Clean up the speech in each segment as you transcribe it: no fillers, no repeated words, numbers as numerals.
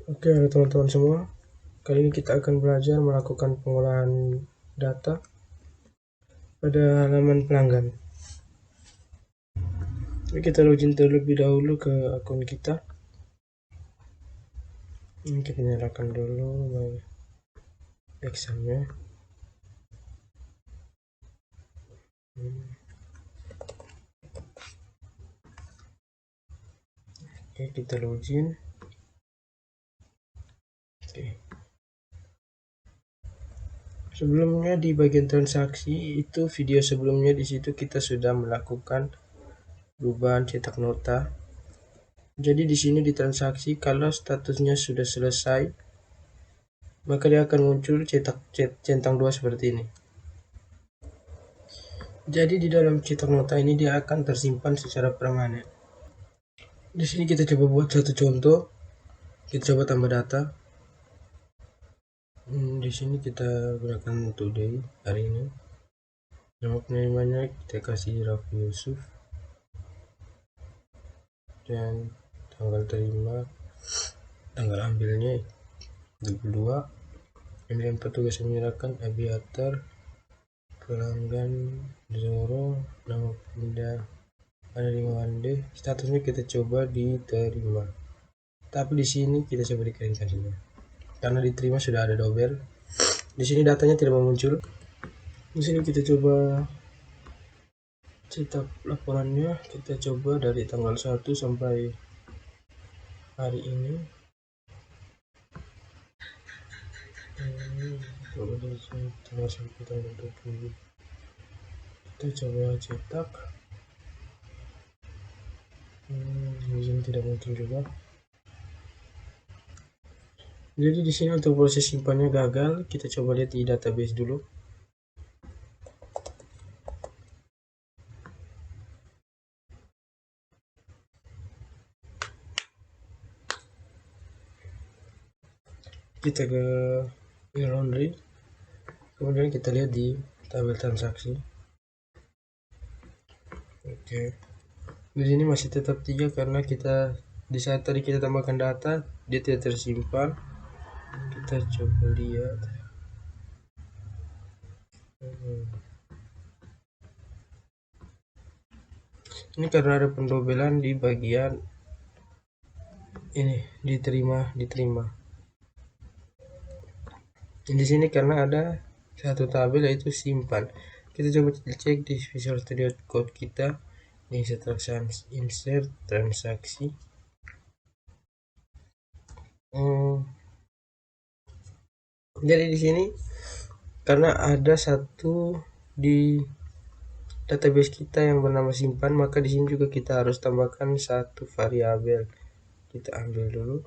Oke, halo teman-teman semua. Kali ini kita akan belajar melakukan pengolahan data pada halaman pelanggan. Jadi kita login terlebih dahulu ke akun kita. Ini kita nyalakan dulu examnya. Oke, kita login. Oke. Sebelumnya di bagian transaksi itu video sebelumnya di situ kita sudah melakukan perubahan cetak nota. Jadi di sini di transaksi kalau statusnya sudah selesai, maka dia akan muncul centang 2 seperti ini. Jadi di dalam cetak nota ini dia akan tersimpan secara permanen. Di sini kita coba buat satu contoh. Kita coba tambah data. Di sini kita gunakan today hari ini. Nama penerimanya kita kasih Raffi Yusuf dan tanggal terima, tanggal ambilnya 22. Kemudian petugas menyerahkan Abiatar, pelanggan Zoro, nama pindah ada 5 Wande, statusnya kita coba diterima. Tapi di sini kita coba dikeringkan saja. Karena diterima sudah ada dobel. Di sini datanya tidak muncul. Di sini kita coba cetak laporannya. Kita coba dari tanggal 1 sampai hari ini. Tanggal sampai tanggal 20. Kita coba cetak. Di sini tidak muncul juga. Jadi di sini untuk proses simpannya gagal. Kita coba lihat di database dulu. Kita ke laundry. Kemudian kita lihat di tabel transaksi. Oke. Di sini masih tetap 3 karena kita di saat tadi kita tambahkan data dia tidak tersimpan. Kita coba lihat. Ini karena ada pendobelan di bagian ini diterima. Di sini karena ada satu tabel yaitu simpan. Kita coba cek di Visual Studio Code kita. Ini insert transaksi. Jadi di sini karena ada satu di database kita yang bernama simpan, maka di sini juga kita harus tambahkan satu variabel. Kita ambil dulu.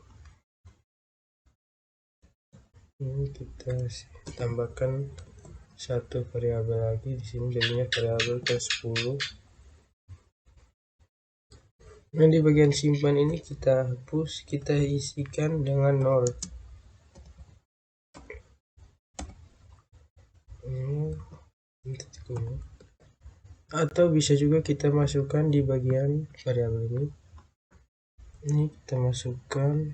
Ini kita tambahkan satu variabel lagi di sini, jadinya variabel ke-10. Nah, di bagian simpan ini kita hapus, kita isikan dengan 0. Atau bisa juga kita masukkan di bagian variabel ini. Ini kita masukkan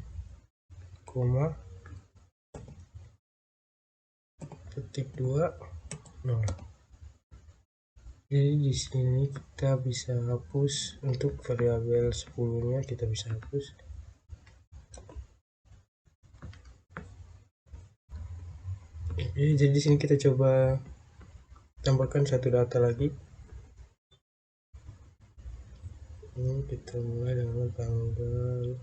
koma ketik 2 0. Jadi di sini kita bisa hapus untuk variabel 10-nya, kita bisa hapus. Jadi di sini kita coba tambahkan satu data lagi. Ini kita mulai dengan tanggal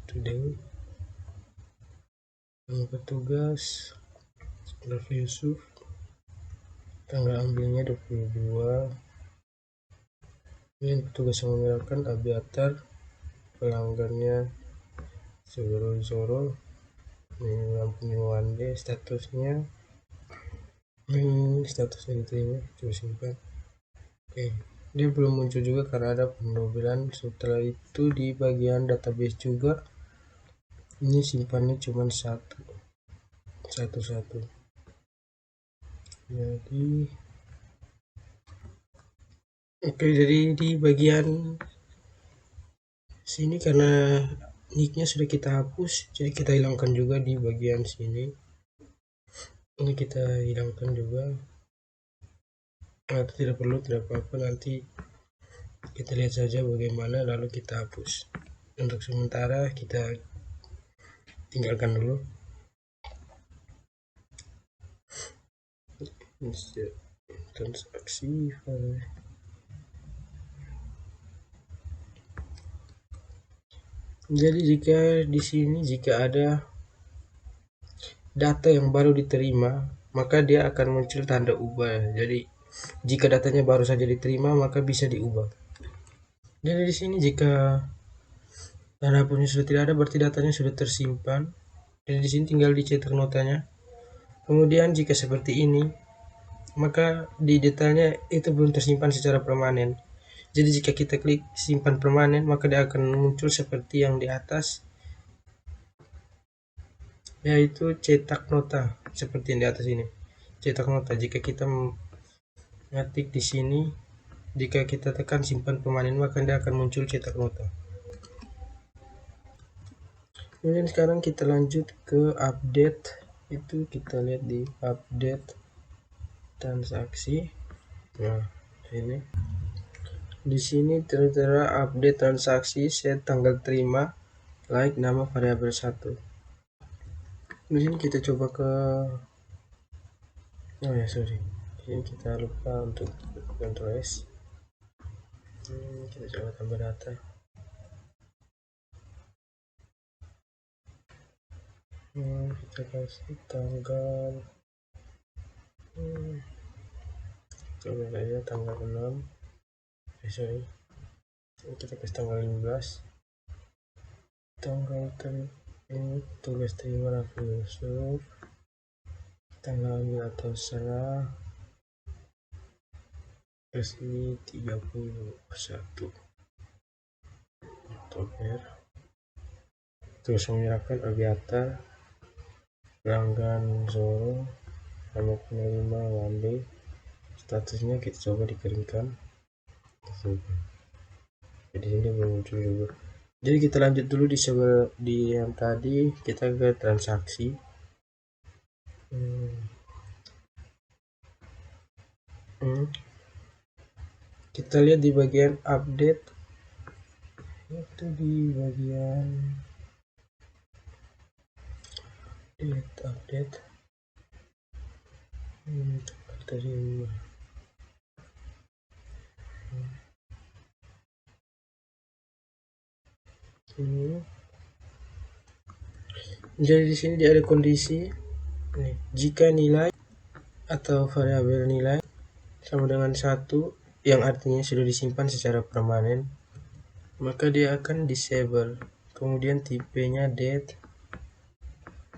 today. Nama petugas Raffi Yusuf, tanggal ambilnya 22. Ini petugas yang menyerahkan Abiatar, pelanggannya Zoro, ini Wande, statusnya diterima. Coba simpan. Oke, dia belum muncul juga karena ada pendobelan. Setelah itu di bagian database juga ini simpannya cuma satu. Jadi oke, jadi di bagian Sini karena nicknya sudah kita hapus, jadi kita hilangkan juga di bagian sini. Ini kita hilangkan juga, atau tidak perlu, tidak apa-apa, nanti kita lihat saja bagaimana lalu kita hapus. Untuk sementara kita tinggalkan dulu. Transaksi jadi jika di sini ada data yang baru diterima, maka dia akan muncul tanda ubah. Jadi jika datanya baru saja diterima, maka bisa diubah. Jadi di sini jika dana punya sudah tidak ada, berarti datanya sudah tersimpan. Jadi di sini tinggal dicetak notanya. Kemudian jika seperti ini, maka di detailnya itu belum tersimpan secara permanen. Jadi jika kita klik simpan permanen, maka dia akan muncul seperti yang di atas, yaitu cetak nota seperti yang di atas ini. Cetak nota jika kita ngetik di sini, jika kita tekan simpan permanen, maka dia akan muncul cetak nota. Kemudian sekarang kita lanjut ke update. Itu kita lihat di update transaksi. Nah, ini di sini tertera update transaksi, set tanggal terima, like, nama variabel 1. Di sini kita coba ke sorry. Ini kita lupa untuk Ctrl S. Kita coba tambah data. Kita kasih tanggal coba saja tanggal 6. Sorry, kita kasih tanggal 15. Tanggal ini tugas terima Raffi Yusuf, tanggal ambil atau serah resmi 31 Oktober. Terus menyerahkan Abiatar, pelanggan Zoro, nama penerima Wande, statusnya kita coba dikirimkan. Jadi ini belum muncul juga. Jadi kita lanjut dulu di yang tadi, kita ke transaksi. Kita lihat di bagian update, itu di bagian update terima. Jadi di sini ada kondisi nih, jika nilai atau variabel nilai sama dengan 1, yang artinya sudah disimpan secara permanen, maka dia akan disable. Kemudian tipenya date,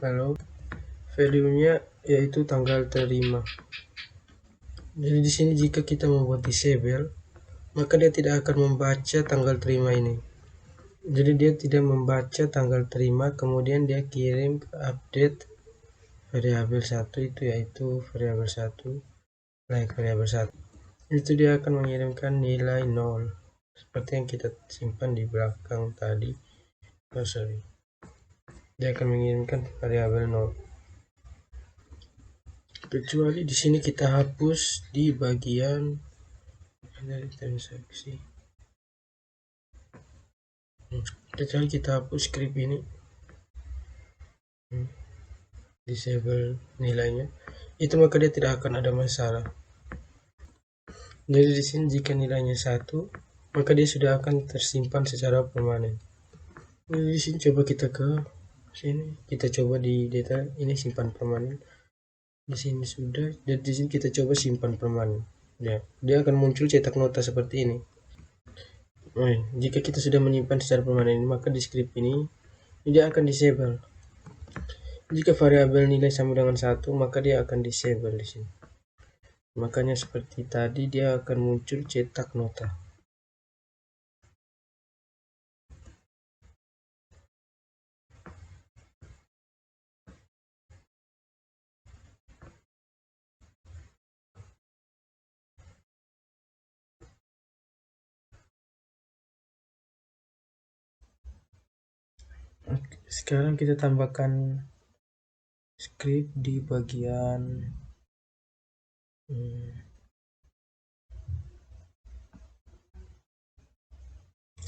lalu value-nya yaitu tanggal terima. Jadi di sini jika kita membuat disable, maka dia tidak akan membaca tanggal terima ini. Jadi dia tidak membaca tanggal terima, kemudian dia kirim ke update variabel 1, itu yaitu variabel 1, like variabel 1. Itu dia akan mengirimkan nilai 0 seperti yang kita simpan di belakang tadi. Dia akan mengirimkan variabel 0. Kecuali di sini kita hapus di bagian dari transaksi. Kecuali kita hapus script ini, disable nilainya, itu maka dia tidak akan ada masalah. Jadi di sini jika nilainya 1, maka dia sudah akan tersimpan secara permanen. Jadi di sini coba kita ke sini, kita coba di detail ini simpan permanen. Di sini sudah, dan di sini kita coba simpan permanen. Ya, dia akan muncul cetak nota seperti ini. Jika kita sudah menyimpan secara permanen, maka di script ini dia akan disable. Jika variabel nilai sama dengan 1, maka dia akan disable di sini. Makanya seperti tadi dia akan muncul cetak nota. Oke, sekarang kita tambahkan script di bagian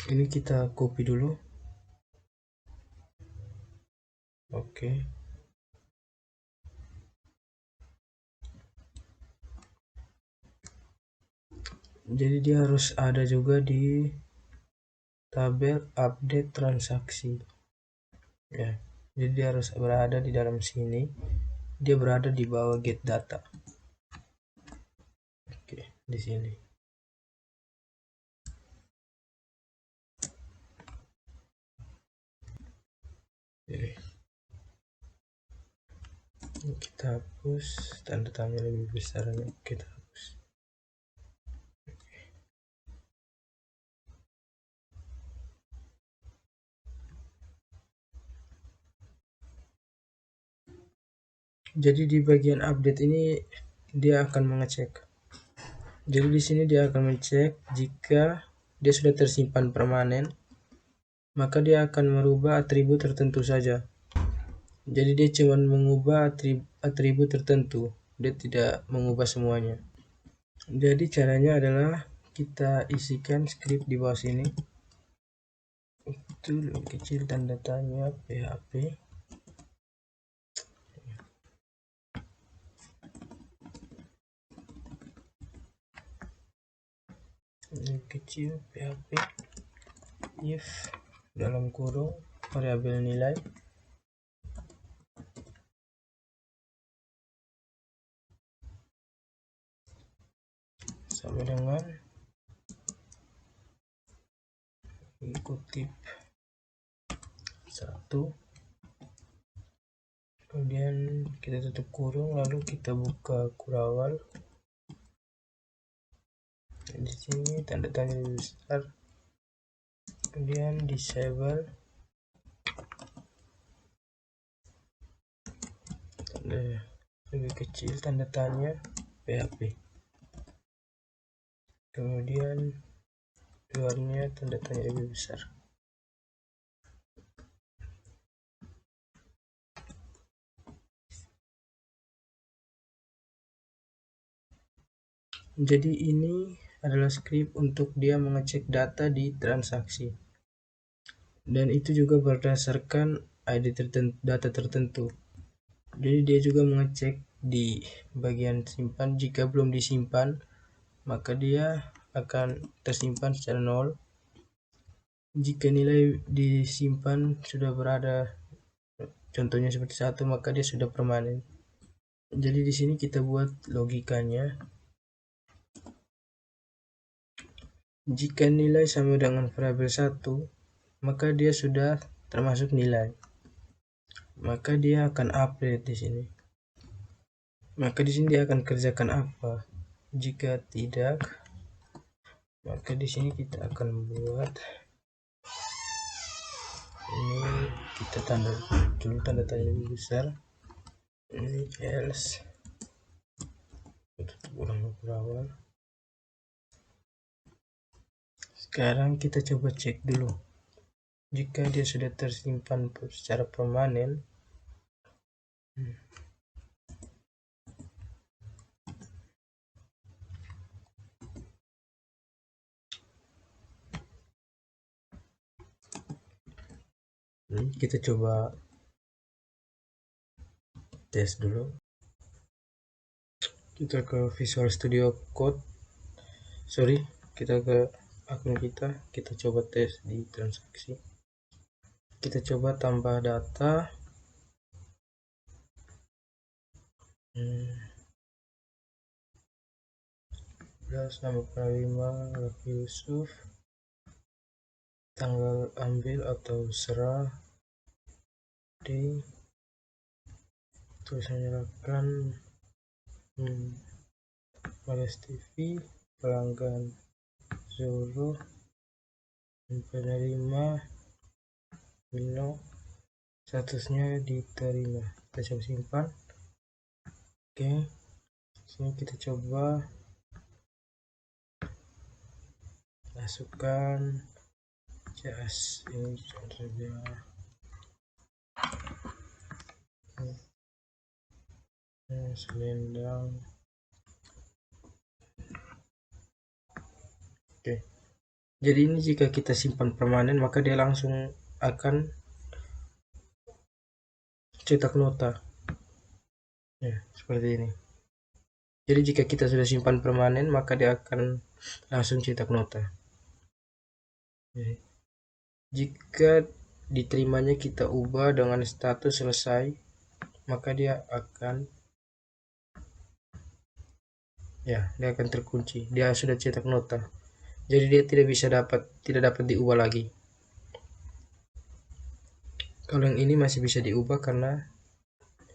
ini, kita copy dulu. Oke. Jadi dia harus ada juga di tabel update transaksi. Ya. Jadi dia harus berada di dalam sini. Dia berada di bawah get data. Oke, di sini. Jadi kita hapus tanda tanya lebih besarnya, kita hapus. Jadi di bagian update ini dia akan mengecek. Jadi di sini dia akan mengecek jika dia sudah tersimpan permanen, maka dia akan merubah atribut tertentu saja. Jadi dia cuma mengubah atribut tertentu, dia tidak mengubah semuanya. Jadi caranya adalah kita isikan script di bawah sini. Itu lebih kecil tanda tanya PHP. Lebih kecil PHP if dalam kurung variabel nilai sama dengan kutip 1, kemudian kita tutup kurung, lalu kita buka kurawal. Di sini tanda tanya lebih besar, kemudian disable lebih kecil tanda tanya PHP, kemudian luarnya tanda tanya lebih besar. Jadi ini adalah script untuk dia mengecek data di transaksi, dan itu juga berdasarkan ID tertentu, data tertentu. Jadi dia juga mengecek di bagian simpan, jika belum disimpan maka dia akan tersimpan secara 0. Jika nilai disimpan sudah berada, contohnya seperti 1, maka dia sudah permanen. Jadi di sini kita buat logikanya. Jika nilai sama dengan variabel 1, maka dia sudah termasuk nilai. Maka dia akan update di sini. Maka di sini dia akan kerjakan apa? Jika tidak, maka di sini kita akan buat ini, kita tanda dulu tanda tanya lebih besar. Ini else, tutup ulang berawal. Sekarang kita coba cek dulu. Jika dia sudah tersimpan secara permanen, kita coba tes dulu. Kita ke Visual Studio Code, kita ke akun kita coba tes di transaksi. Kita coba tambah data. Nama penerima Raffi Yusuf, tanggal ambil atau serah di terus menyerahkan Malas TV, pelanggan Zoro, penerima Mino, statusnya diterima. Kita coba simpan. Oke, sini kita coba masukkan jas ini saja. selendang. Oke, jadi ini jika kita simpan permanen maka dia langsung akan cetak nota ya, seperti ini. Jadi jika kita sudah simpan permanen maka dia akan langsung cetak nota. Jadi, jika diterimanya kita ubah dengan status selesai maka dia akan terkunci, dia sudah cetak nota, jadi dia tidak dapat diubah lagi. Kalau yang ini masih bisa diubah karena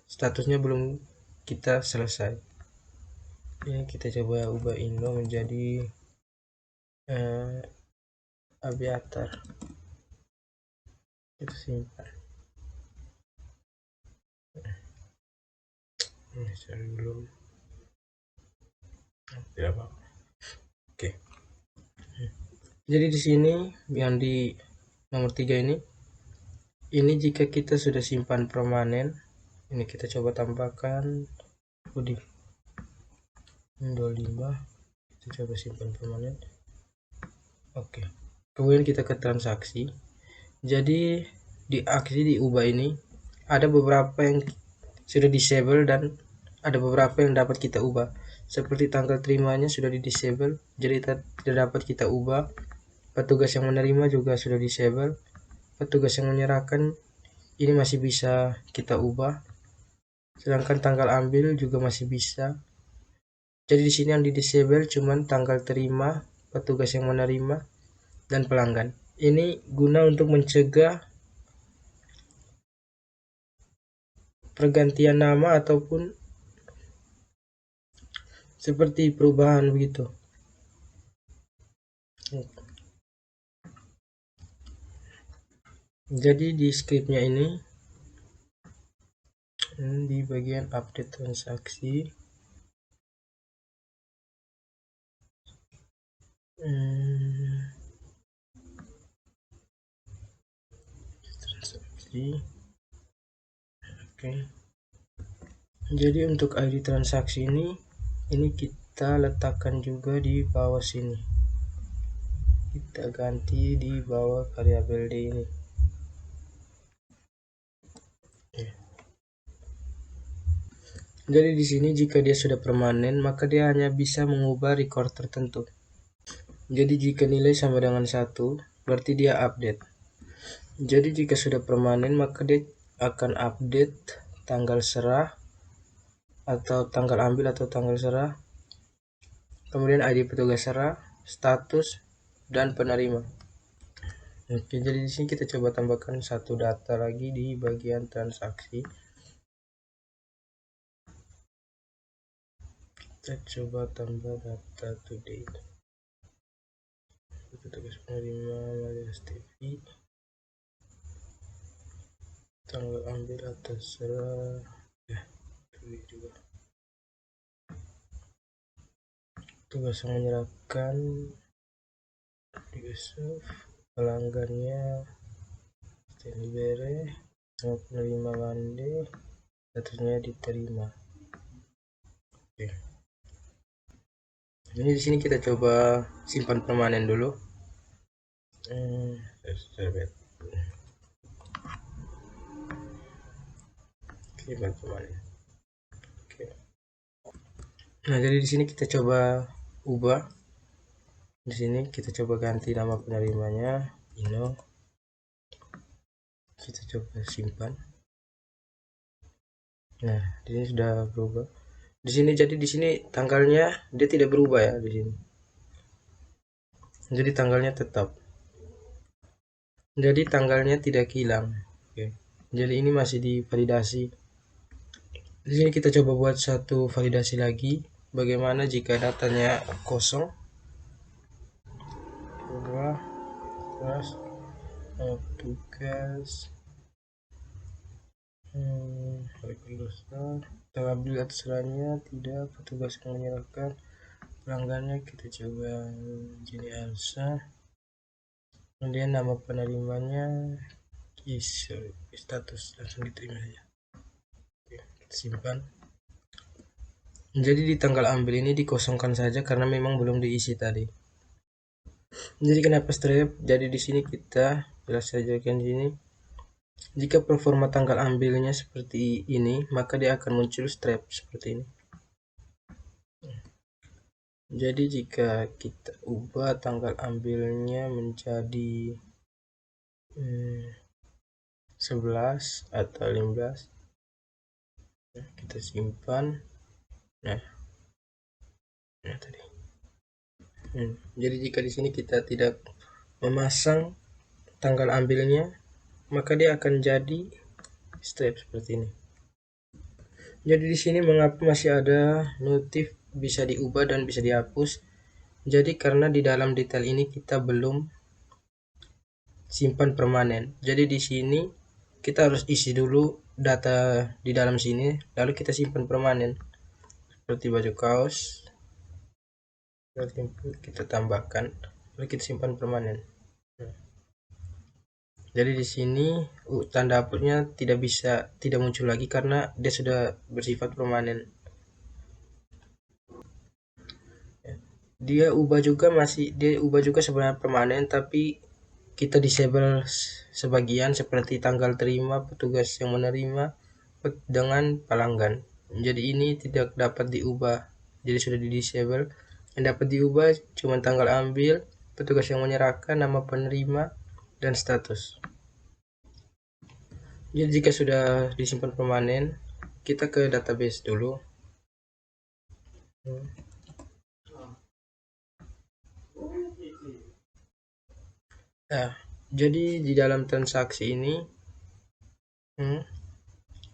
statusnya belum kita selesai. Ini kita coba ubah Indo menjadi Aviator. Kita simpan. Ini belum. Tidak apa. Oke. Jadi di sini yang di nomor 3 ini jika kita sudah simpan permanen, ini kita coba tambahkan Indo 5, kita coba simpan permanen. Oke. Kemudian kita ke transaksi. Jadi di aksi diubah ini ada beberapa yang sudah disable dan ada beberapa yang dapat kita ubah. Seperti tanggal terimanya sudah di disable, jadi tidak dapat kita ubah. Petugas yang menerima juga sudah disable. Petugas yang menyerahkan ini masih bisa kita ubah. Sedangkan tanggal ambil juga masih bisa. Jadi di sini yang di disable cuman tanggal terima, petugas yang menerima, dan pelanggan. Ini guna untuk mencegah pergantian nama ataupun seperti perubahan begitu. Jadi di scriptnya ini di bagian update transaksi oke. Jadi untuk ID transaksi ini kita letakkan juga di bawah sini, kita ganti di bawah variabel D ini. Jadi di sini jika dia sudah permanen maka dia hanya bisa mengubah record tertentu. Jadi jika nilai sama dengan 1 berarti dia update. Jadi jika sudah permanen maka dia akan update tanggal serah atau tanggal ambil atau tanggal serah, kemudian ID petugas serah, status, dan penerima. Oke, jadi di sini kita coba tambahkan satu data lagi di bagian transaksi. Kita coba tambah data today. Petugas penerima alias TV, tanggal ambil atau serah, tulis juga. Tugas yang menyerahkan Yusuf, pelanggannya Stenibere, penerima Wande, statusnya diterima. Oke. Ini di sini kita coba simpan permanen dulu. Simpan permanen. Oke. Nah, jadi di sini kita coba ubah. Di sini kita coba ganti nama penerimanya, Ino. Kita coba simpan. Nah, di sini sudah berubah. Di sini jadi di sini tanggalnya dia tidak berubah ya di sini. Jadi tanggalnya tetap. Jadi tanggalnya tidak hilang. Oke. Jadi ini masih divalidasi. Di sini kita coba buat satu validasi lagi. Bagaimana jika datanya kosong? Coba terus tugas terambil atasnya tidak, petugas yang menyerahkan, pelanggannya kita coba jadi Elsa, kemudian nama penerimanya status langsung diterima saja. Oke, kita simpan. Jadi di tanggal ambil ini dikosongkan saja karena memang belum diisi tadi. Jadi kenapa strap? Jadi di sini kita jelas saja kan di sini. Jika performa tanggal ambilnya seperti ini, maka dia akan muncul strap seperti ini. Jadi jika kita ubah tanggal ambilnya menjadi 11 atau 15, kita simpan. Nah tadi. Jadi jika di sini kita tidak memasang tanggal ambilnya, maka dia akan jadi strap seperti ini. Jadi di sini mengapa masih ada notif bisa diubah dan bisa dihapus? Jadi karena di dalam detail ini kita belum simpan permanen. Jadi di sini kita harus isi dulu data di dalam sini, lalu kita simpan permanen. Seperti baju kaos, kita tambahkan, lalu kita simpan permanen. Jadi di sini tanda hapusnya tidak muncul lagi karena dia sudah bersifat permanen. Dia ubah juga sebenarnya permanen, tapi kita disable sebagian seperti tanggal terima, petugas yang menerima dengan pelanggan. Jadi ini tidak dapat diubah. Jadi sudah di disable. Yang dapat diubah cuma tanggal ambil, petugas yang menyerahkan, nama penerima, dan status. Jadi jika sudah disimpan permanen, kita ke database dulu. Nah, jadi di dalam transaksi ini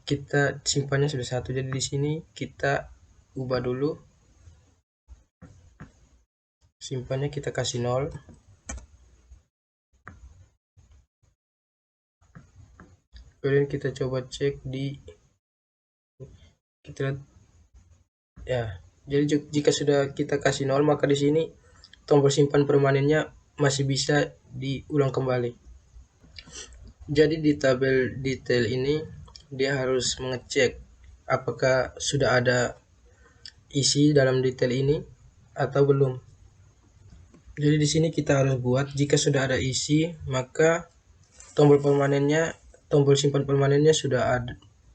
kita simpannya sudah satu. Jadi di sini kita ubah dulu. Simpannya kita kasih 0. Kemudian kita coba cek di kita lihat ya. Jadi jika sudah kita kasih 0, maka di sini tombol simpan permanennya masih bisa diulang kembali. Jadi di tabel detail ini dia harus mengecek apakah sudah ada isi dalam detail ini atau belum. Jadi di sini kita harus buat jika sudah ada isi, maka tombol simpan permanennya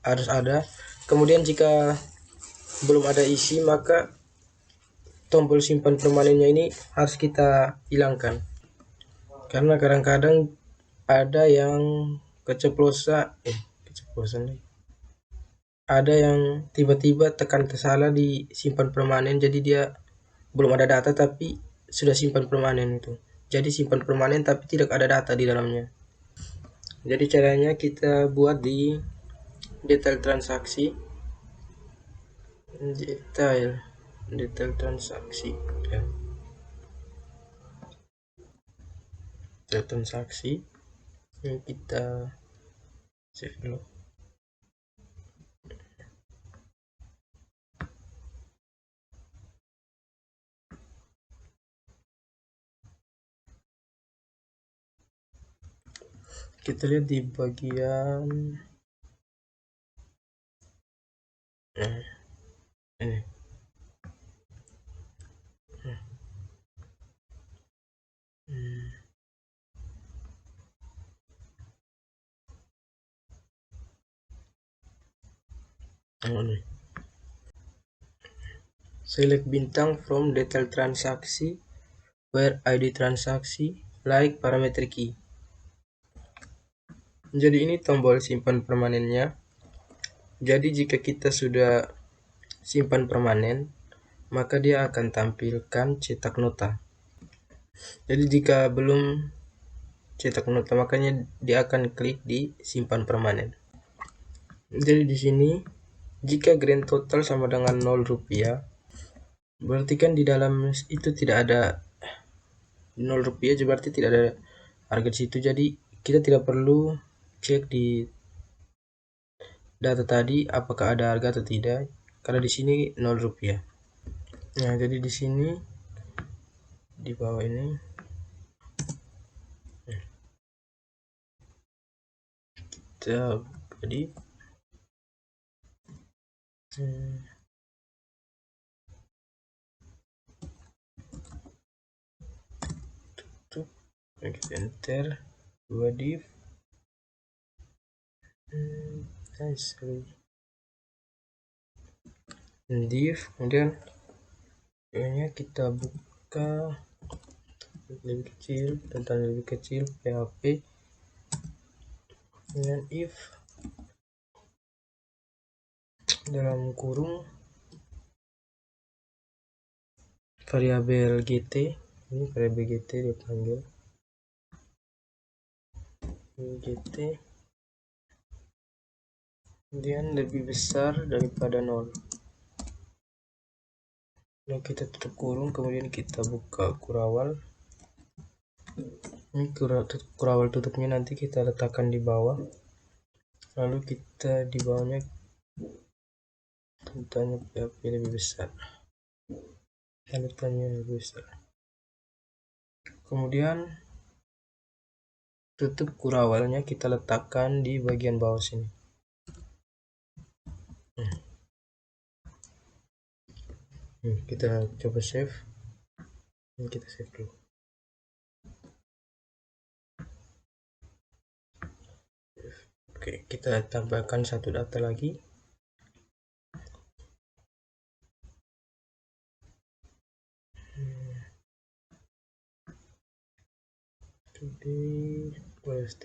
harus ada. Kemudian jika belum ada isi, maka tombol simpan permanennya ini harus kita hilangkan. Karena kadang-kadang ada yang keceplosan ada yang tiba-tiba tekan salah di simpan permanen, jadi dia belum ada data tapi sudah simpan permanen itu. Jadi simpan permanen tapi tidak ada data di dalamnya. Jadi caranya kita buat di detail transaksi, detail transaksi ya. Detail transaksi yang kita save dulu. Kita lihat di bagian ini. Ini. Select bintang from detail transaksi where ID transaksi like parametric key. Jadi ini tombol simpan permanennya. Jadi jika kita sudah simpan permanen, maka dia akan tampilkan cetak nota. Jadi jika belum cetak nota, makanya dia akan klik di simpan permanen. Jadi di sini jika grand total sama dengan 0 rupiah, berarti kan di dalam itu tidak ada 0 rupiah, berarti tidak ada harga di situ. Jadi kita tidak perlu cek di data tadi apakah ada harga atau tidak, karena di sini 0 rupiah. Nah, jadi di sini di bawah ini kita jadi Kita enter 2 div. Div, kemudian ini kita buka lebih kecil, tentang lebih kecil PHP dengan if dalam kurung variabel gt, ini variabel gt dipanggil gt, kemudian lebih besar daripada 0. Nah, kita tutup kurung, kemudian kita buka kurawal. Ini kurawal tutupnya nanti kita letakkan di bawah, lalu kita di bawahnya tentangnya PHP lebih besar, tanya lebih besar. Kemudian tutup kurawalnya kita letakkan di bagian bawah sini. Kita coba save. Kita save dulu. Oke, kita tambahkan satu data lagi. Today terus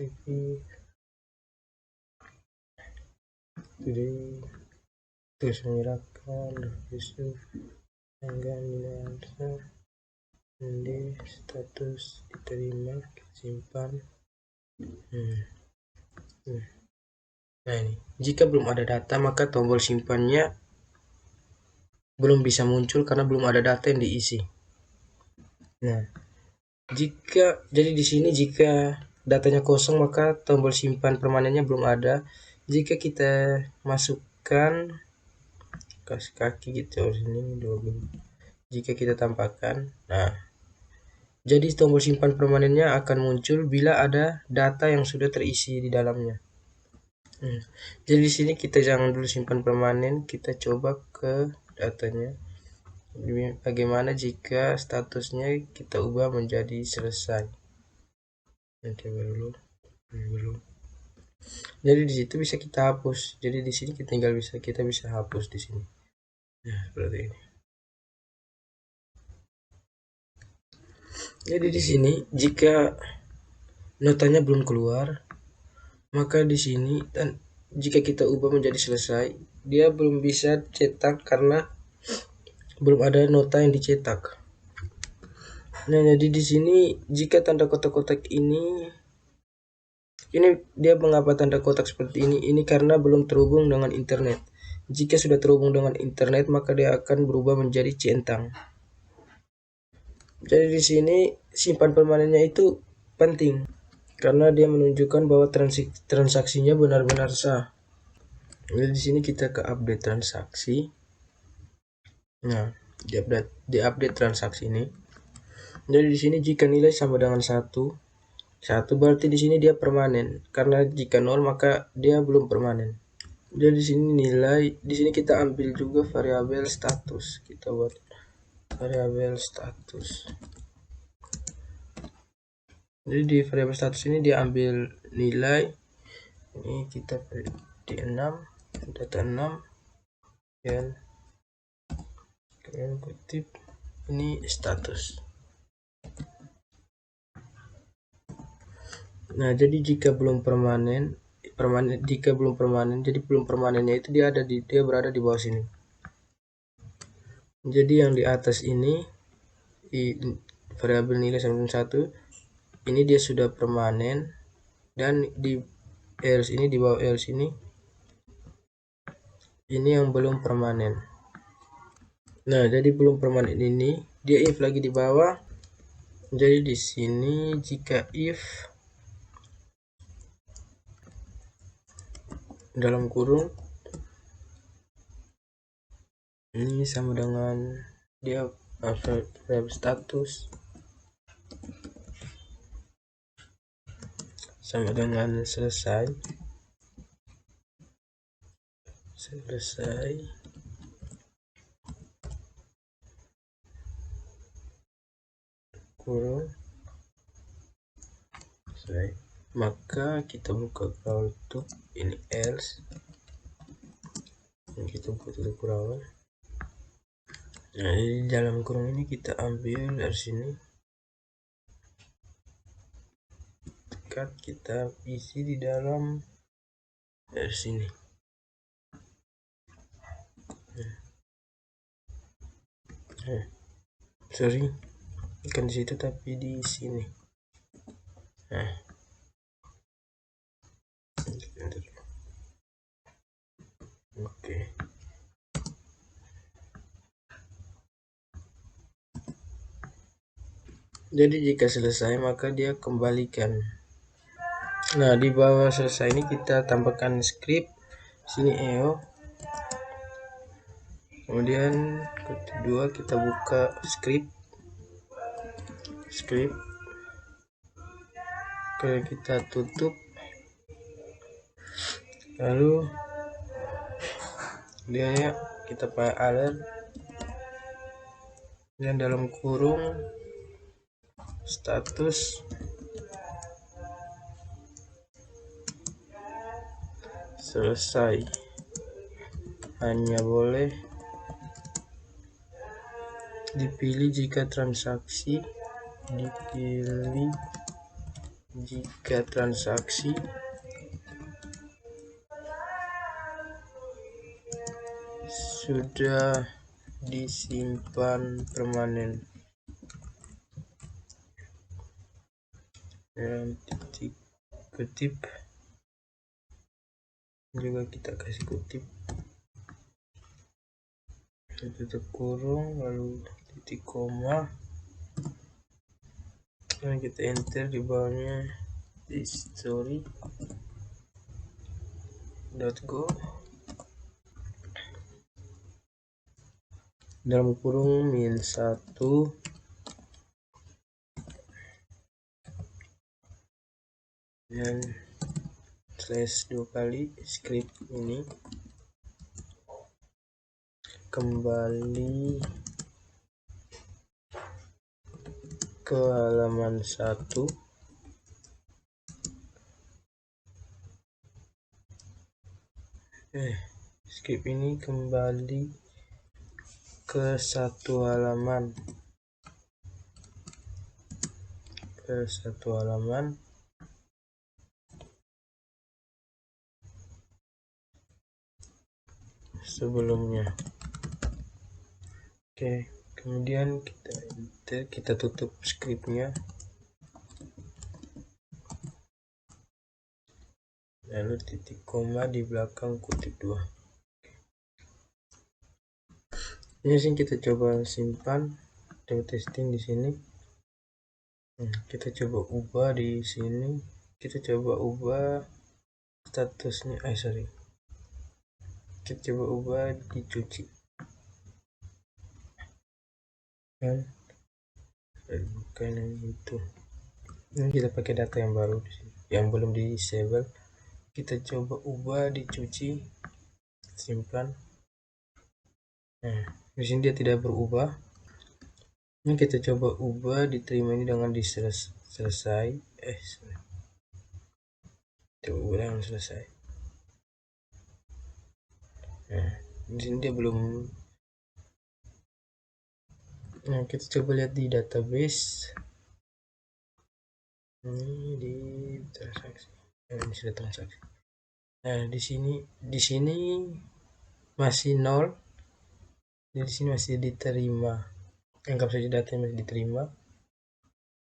menyerahkan Yusuf tanggal ini status diterima, simpan. Nah, ini jika belum ada data maka tombol simpannya belum bisa muncul karena belum ada data yang diisi. Nah, jadi di sini jika datanya kosong maka tombol simpan permanennya belum ada. Jika kita masukkan kasih kaki gitu sini jika kita tampakkan, nah jadi tombol simpan permanennya akan muncul bila ada data yang sudah terisi di dalamnya. Jadi di sini kita jangan dulu simpan permanen, kita coba ke datanya. Bagaimana jika statusnya kita ubah menjadi selesai? Nanti belum. Jadi di situ bisa kita hapus. Jadi di sini kita bisa hapus di sini. Nah, seperti ini. Jadi di sini jika notanya belum keluar, maka di sini dan jika kita ubah menjadi selesai, dia belum bisa cetak karena belum ada nota yang dicetak. Nah, jadi di sini jika tanda kotak-kotak ini dia mengapa tanda kotak seperti ini? Ini karena belum terhubung dengan internet. Jika sudah terhubung dengan internet, maka dia akan berubah menjadi centang. Jadi di sini simpan permanennya itu penting karena dia menunjukkan bahwa transaksinya benar-benar sah. Jadi di sini kita ke update transaksi. Nah, di update transaksi ini. Jadi di sini jika nilai sama dengan 1 berarti di sini dia permanen. Karena jika 0 maka dia belum permanen. Jadi di sini di sini kita ambil juga variabel status. Kita buat variabel status. Jadi di variabel status ini dia ambil nilai. Ini kita di 6, data 6 dan kalian kutip ini status. Nah, jadi jika belum permanen, jadi belum permanennya itu dia berada di bawah sini. Jadi yang di atas ini variabel nilai sama dengan 1 ini dia sudah permanen, dan di else ini di bawah else ini yang belum permanen. Nah, jadi belum permanen ini dia if lagi di bawah. Jadi di sini jika if dalam kurung ini sama dengan dia variabel status sama dengan selesai kurung selesai. Maka kita buka curl tutup, ini else, dan kita buka tutup kurungan. Nah, di dalam kurung ini kita ambil dari sini, kita isi di dalam dari sini. Sorry, bukan di situ tapi di sini. Nah, oke. Jadi jika selesai maka dia kembalikan. Nah, di bawah selesai ini kita tambahkan script, sini EO. Kemudian kedua kita buka script, kemudian kita tutup, lalu dia kita pakai alert, dan dalam kurung status selesai, hanya boleh dipilih jika transaksi sudah disimpan permanen. Dan titik kutip juga kita kasih kutip, tutup kurung, lalu titik koma, dan kita enter di bawahnya history.go dalam kurung -1 dan slash 2 kali script ini kembali ke halaman 1. Script ini kembali ke satu halaman, sebelumnya. Oke, kemudian kita tutup scriptnya, lalu titik koma di belakang kutip 2. Ini sih kita coba simpan, coba testing di sini. Kita coba ubah di sini, kita coba ubah statusnya, kita coba ubah dicuci, kan bukan yang itu. Ini kita pakai data yang baru di sini, yang belum di disable. Kita coba ubah dicuci, simpan. Nah, di sini dia tidak berubah. Ini kita coba ubah diterima ini dengan selesai. Coba ubah dengan selesai. Nah, di sini dia belum. Nah, kita coba lihat di database. Ini di transaksi. Ini sudah transaksi. Nah, di sini masih 0. Di sini masih diterima. Anggap saja data masih diterima.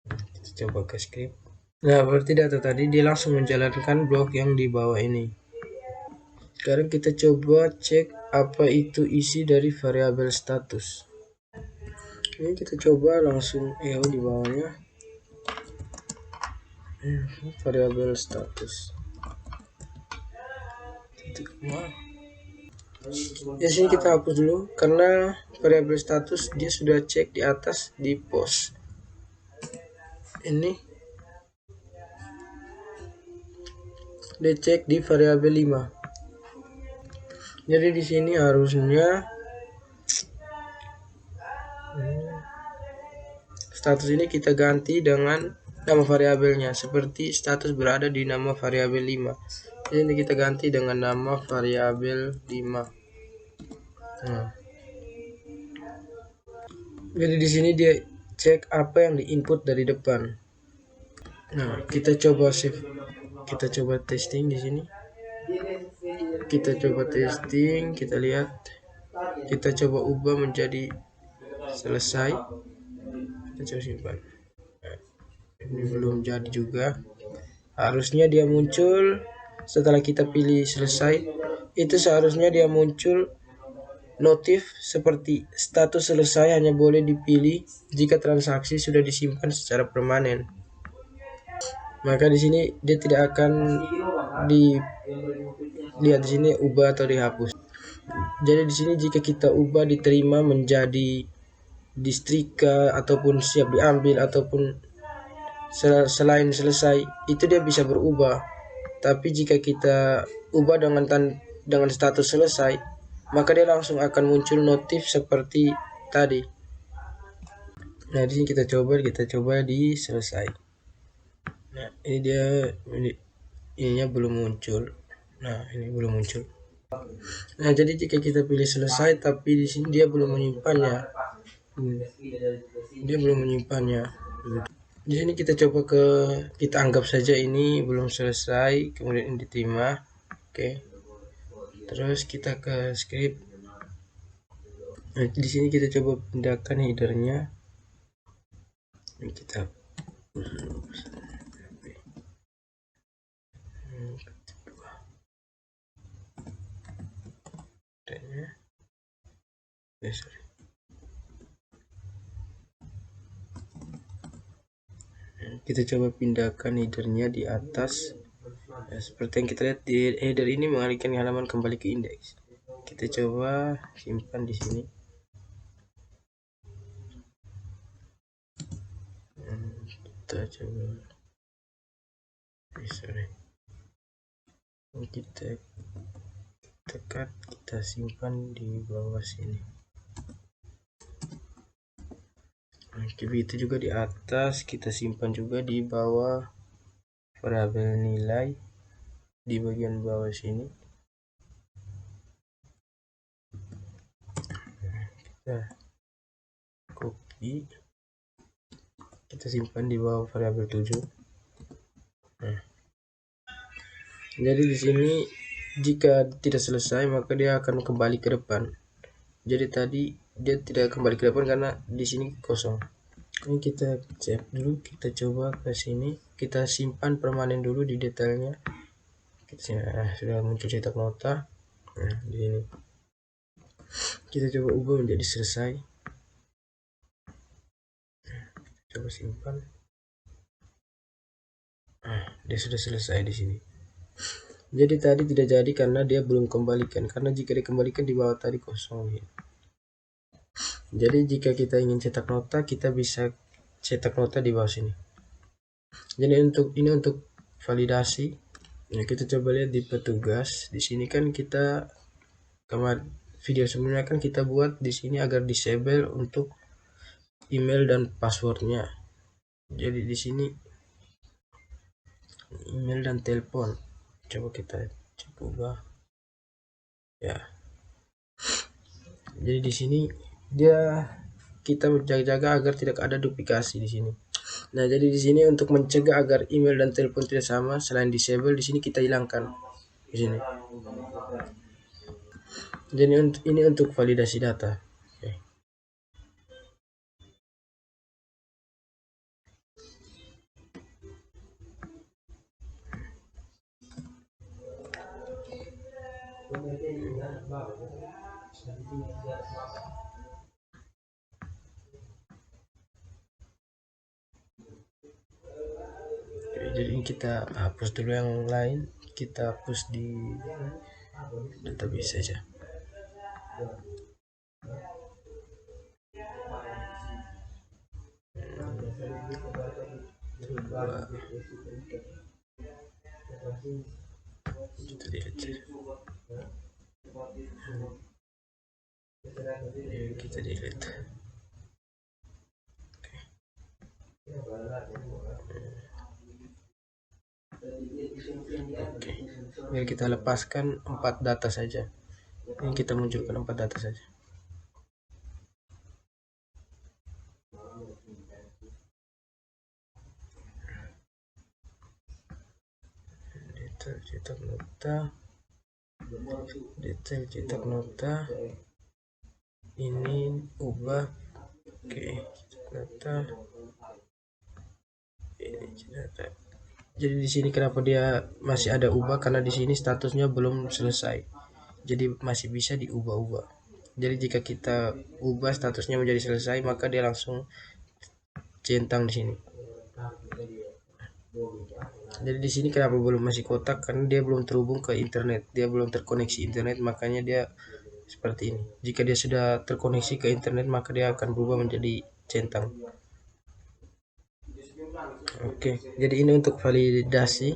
Kita coba ke script. Nah, berarti data tadi dia langsung menjalankan blok yang di bawah ini. Sekarang kita coba cek apa itu isi dari variabel status. Ini kita coba langsung EO di bawahnya, variabel status. Ya, sini kita hapus dulu karena variabel status dia sudah cek di atas di post. Ini dia cek di variabel 5. Jadi di sini harusnya status ini kita ganti dengan nama variabelnya, seperti status berada di nama variabel 5. Jadi kita ganti dengan nama variabel 5. Nah, jadi di sini dia cek apa yang diinput dari depan. Nah, kita coba save, kita coba testing di sini. Kita coba testing, kita lihat, kita coba ubah menjadi selesai. Kita coba simpan. Ini belum jadi juga. Harusnya dia muncul setelah kita pilih selesai. Itu seharusnya dia muncul notif seperti status selesai hanya boleh dipilih jika transaksi sudah disimpan secara permanen. Maka di sini dia tidak akan dilihat di sini ubah atau dihapus. Jadi di sini jika kita ubah diterima menjadi disetrika ataupun siap diambil ataupun selain selesai, itu dia bisa berubah. Tapi jika kita ubah dengan status selesai, maka dia langsung akan muncul notif seperti tadi. Nah, di sini kita coba di selesai. Nah, ini dia, ininya belum muncul. Nah, ini belum muncul. Nah, jadi jika kita pilih selesai tapi di sini dia belum menyimpannya. Dia belum menyimpannya. Di sini kita coba kita anggap saja ini belum selesai, kemudian ini diterima. Oke. Terus kita ke script. Nah, di sini kita coba pindahkan headernya. Ini kita kita coba pindahkan headernya di atas. Nah, seperti yang kita lihat di header ini mengalihkan halaman kembali ke indeks. Kita coba simpan di sini. Kita coba kita tekan, kita simpan di bawah sini. Begitu juga di atas, kita simpan juga di bawah variabel nilai di bagian bawah sini. Kita copy, kita simpan di bawah variabel 7. Nah, jadi di sini jika tidak selesai maka dia akan kembali ke depan. Jadi tadi dia tidak kembali ke depan karena di sini kosong. Ini kita save dulu, kita coba ke sini, kita simpan permanen dulu di detailnya. Sudah muncul cetak nota. Nah, di sini kita coba ubah menjadi selesai. Coba simpan. Dia sudah selesai di sini. Jadi tadi tidak jadi karena dia belum kembalikan, karena jika dikembalikan di bawah tadi kosong. Jadi jika kita ingin cetak nota, kita bisa cetak nota di bawah sini. Jadi ini untuk validasi. Nah, kita coba lihat di petugas. Di sini kan kita video sebelumnya kan kita buat di sini agar disable untuk email dan passwordnya. Jadi di sini email dan telepon. Coba kita coba. Ya. Jadi di sini kita menjaga agar tidak ada duplikasi di sini. Nah, jadi di sini untuk mencegah agar email dan telepon tidak sama, selain disable di sini kita hilangkan di sini. Jadi ini untuk validasi data. Oke. Jadi kita hapus dulu yang lain, kita hapus di database saja. Kita delete. Kita delete. Oke, biar kita lepaskan 4 data saja. Ini kita munculkan 4 data saja. Detail cetak nota, detail cetak nota, ini ubah. Oke, cetak nota, ini cetak. Jadi di sini kenapa dia masih ada ubah, karena di sini statusnya belum selesai, jadi masih bisa diubah-ubah. Jadi jika kita ubah statusnya menjadi selesai, maka dia langsung centang di sini. Jadi di sini kenapa belum masih kotak, karena dia belum terhubung ke internet, dia belum terkoneksi internet, makanya dia seperti ini. Jika dia sudah terkoneksi ke internet, maka dia akan berubah menjadi centang. Oke, jadi ini untuk validasi.